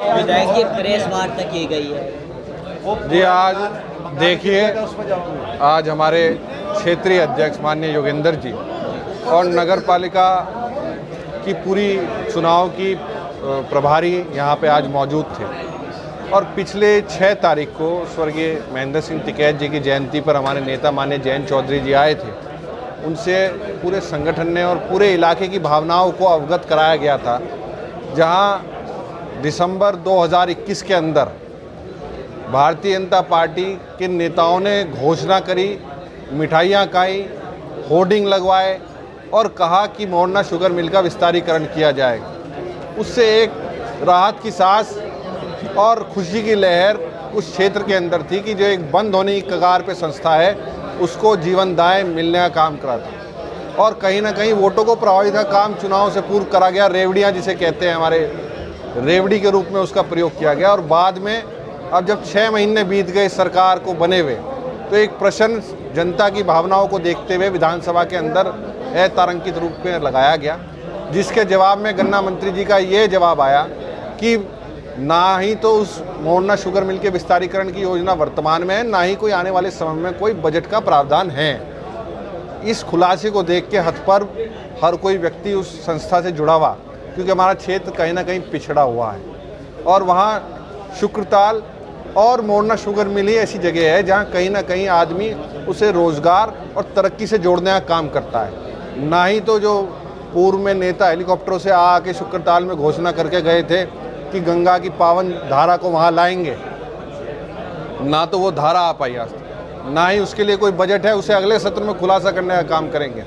विधायक की प्रेस वार्ता की गई है। जी, आज देखिए, आज हमारे क्षेत्रीय अध्यक्ष माननीय योगेंद्र जी और नगर पालिका की पूरी चुनाव की प्रभारी यहाँ पे आज मौजूद थे और पिछले 6 तारीख को स्वर्गीय महेंद्र सिंह टिकैत जी की जयंती पर हमारे नेता माननीय जयंत चौधरी जी आए थे। उनसे पूरे संगठन ने और पूरे इलाके की भावनाओं को अवगत कराया गया था, जहां दिसंबर 2021 के अंदर भारतीय जनता पार्टी के नेताओं ने घोषणा करी, मिठाइयाँ खाई, होर्डिंग लगवाए और कहा कि मोरना शुगर मिल का विस्तारीकरण किया जाएगा। उससे एक राहत की सांस और खुशी की लहर उस क्षेत्र के अंदर थी कि जो एक बंद होने की कगार पे संस्था है उसको जीवनदायी मिलने का काम करा था और कहीं ना कहीं वोटों को प्रभावित का काम चुनाव से पूर्व करा गया। रेवड़ियाँ जिसे कहते हैं, हमारे रेवड़ी के रूप में उसका प्रयोग किया गया और बाद में अब जब 6 महीने बीत गए सरकार को बने हुए, तो एक प्रश्न जनता की भावनाओं को देखते हुए विधानसभा के अंदर अतारांकित रूप में लगाया गया, जिसके जवाब में गन्ना मंत्री जी का ये जवाब आया कि ना ही तो उस मोरना शुगर मिल के विस्तारीकरण की योजना वर्तमान में है, ना ही कोई आने वाले समय में कोई बजट का प्रावधान है। इस खुलासे को देख के हतपर हर कोई व्यक्ति उस संस्था से जुड़ा हुआ, क्योंकि हमारा क्षेत्र कहीं ना कहीं पिछड़ा हुआ है और वहाँ शुक्रताल और मोरना शुगर मिल ही ऐसी जगह है जहाँ कहीं ना कहीं आदमी उसे रोज़गार और तरक्की से जोड़ने का काम करता है। ना ही तो जो पूर्व में नेता हेलीकॉप्टरों से आके शुक्रताल में घोषणा करके गए थे कि गंगा की पावन धारा को वहाँ लाएंगे, ना तो वो धारा आ पाई आज तक, ना ही उसके लिए कोई बजट है। उसे अगले सत्र में खुलासा करने का काम करेंगे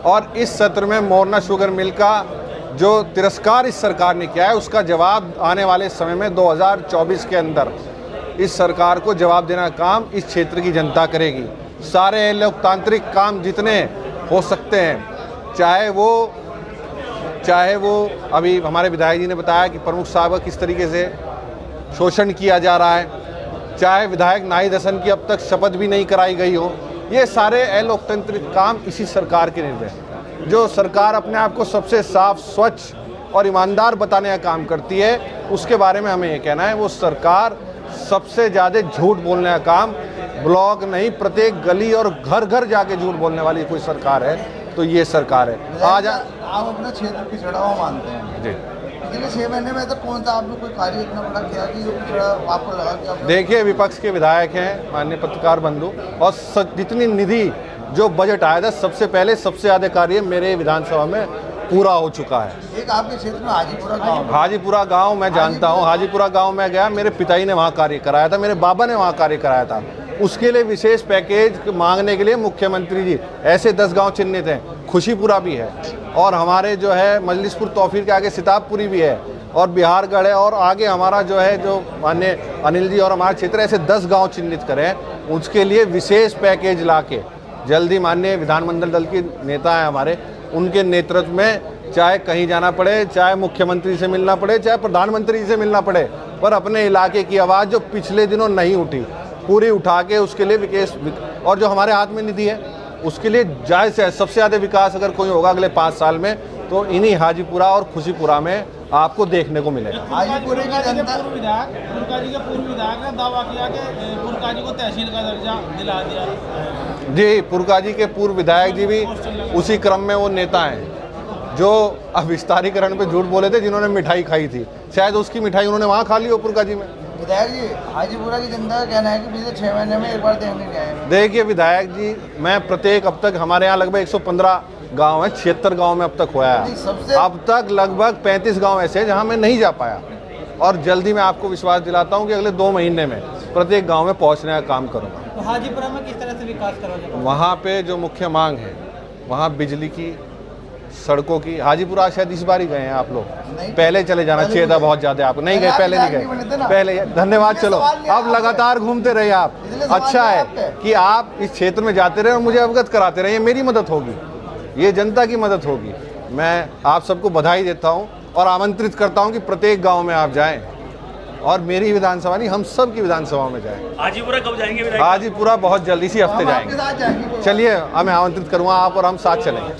और इस सत्र में मोरना शुगर मिल का जो तिरस्कार इस सरकार ने किया है उसका जवाब आने वाले समय में 2024 के अंदर इस सरकार को जवाब देना काम इस क्षेत्र की जनता करेगी। सारे लोकतांत्रिक काम जितने हो सकते हैं, चाहे वो अभी हमारे विधायक जी ने बताया कि प्रमुख साहब का किस तरीके से शोषण किया जा रहा है, चाहे विधायक नाहिद हसन की अब तक शपथ भी नहीं कराई गई हो, ये सारे अलोकतांत्रिक काम इसी सरकार के निर्णय हैं। जो सरकार अपने आप को सबसे साफ, स्वच्छ और ईमानदार बताने का काम करती है, उसके बारे में हमें ये कहना है वो सरकार सबसे ज़्यादा झूठ बोलने का काम, ब्लॉक नहीं प्रत्येक गली और घर घर जाके झूठ बोलने वाली कोई सरकार है तो ये सरकार है। आज आप अपना क्षेत्र पिछड़ा हुआ मानते हैं जी, पिछले 6 महीने में तो कौन सा आपने कोई कार्य इतना बड़ा किया कि जो पिछड़ा आपको लगा कि देखिए, विपक्ष के विधायक हैं माननीय पत्रकार बंधु, और जितनी निधि जो बजट आया था सबसे पहले सबसे ज़्यादा कार्य मेरे विधानसभा में पूरा हो चुका है। एक आपके क्षेत्र में हाजीपुरा गांव मैं जानता हूं, हाजीपुरा गांव में गया, मेरे पिताजी ने वहां कार्य कराया था, मेरे बाबा ने वहां कार्य कराया था। उसके लिए विशेष पैकेज मांगने के लिए मुख्यमंत्री जी ऐसे 10 गांव चिन्हित हैं। खुशीपुरा भी है और हमारे जो है मजलिसपुर तौफीर के आगे सिताबपुरी भी है और बिहारगढ़ है और आगे हमारा जो है जो माननीय अनिल जी और हमारा क्षेत्र ऐसे 10 गाँव चिन्हित करें। उसके लिए विशेष पैकेज ला के जल्दी माननीय विधानमंडल दल के नेता हैं हमारे, उनके नेतृत्व में चाहे कहीं जाना पड़े, चाहे मुख्यमंत्री से मिलना पड़े, चाहे प्रधानमंत्री से मिलना पड़े, पर अपने इलाके की आवाज़ जो पिछले दिनों नहीं उठी पूरी उठा के उसके लिए विकास, और जो हमारे हाथ में निधि है उसके लिए जायज़ से सबसे ज़्यादा विकास अगर कोई होगा अगले 5 साल में तो इन्हीं हाजीपुरा और खुशीपुरा में आपको देखने को मिलेगा। हाजीपुरे की जनता पुरका जी के पूर्व विधायक ने दावा किया कि पुरका जी को तहसील का दर्जा दिला दिया। जी, पुरका जी के पूर्व विधायक जी भी उसी क्रम में वो नेता हैं जो अब विस्तारीकरण पे झूठ बोले थे, जिन्होंने मिठाई खाई थी, शायद उसकी मिठाई उन्होंने वहाँ खा ली हो पुरका जी में। विधायक जी, हाजीपुरा की जनता का कहना है कि पिछले 6 महीने में एक बार देखने गए हैं। देखिए विधायक जी, मैं प्रत्येक अब तक हमारे यहाँ लगभग 115 गांव है, 76 गांव में अब तक हुआ है। अब तक लगभग 35 गांव ऐसे हैं जहां मैं नहीं जा पाया और जल्दी मैं आपको विश्वास दिलाता हूं कि अगले 2 महीने में प्रत्येक गांव में पहुंचने का काम करूंगा। तो हाजीपुरा में किस तरह से विकास करोगे? वहां पे जो मुख्य मांग है वहां बिजली की, सड़कों की। हाजीपुरा शायद इस बार ही गए हैं आप लोग, पहले चले जाना चाहिए था बहुत ज़्यादा, आपको नहीं गए, पहले नहीं गए, पहले। धन्यवाद, चलो अब लगातार घूमते रहे आप। अच्छा है कि आप इस क्षेत्र में जाते रहे और मुझे अवगत कराते रहे, ये मेरी मदद होगी, ये जनता की मदद होगी। मैं आप सबको बधाई देता हूं और आमंत्रित करता हूं कि प्रत्येक गांव में आप जाएं और मेरी विधानसभा नहीं, हम सब की विधानसभा में जाएं। हाजीपुरा कब जाएंगे? हाजीपुरा बहुत जल्दी, इसी हफ्ते जाएंगे। चलिए, मैं आमंत्रित करूंगा आप और हम साथ चलेंगे।